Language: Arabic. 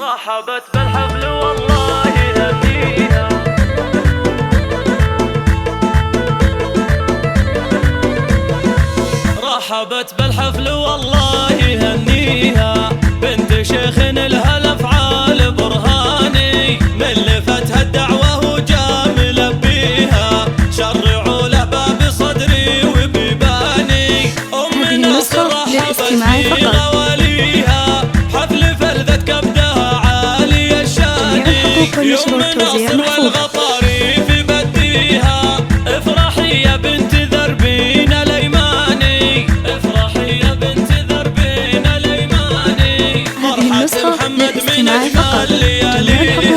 رحبت بالحفل والله يهنيها. رحبت بالحفل والله يهنيها، بنت شيخ لها الافعال برهاني، من لفتها الدعوه وجا ملبيها، شرعوا له باب صدري وبيباني. ام نصر رحبت في غواليها، حفل فلذت كبدها عالي الشادي، يوم نصر والغطاري في بديها. افرحي يا بنت ذربين الايماني، افرحي يا بنت ذربين الايماني، فرحة محمد من اجمل لياليها.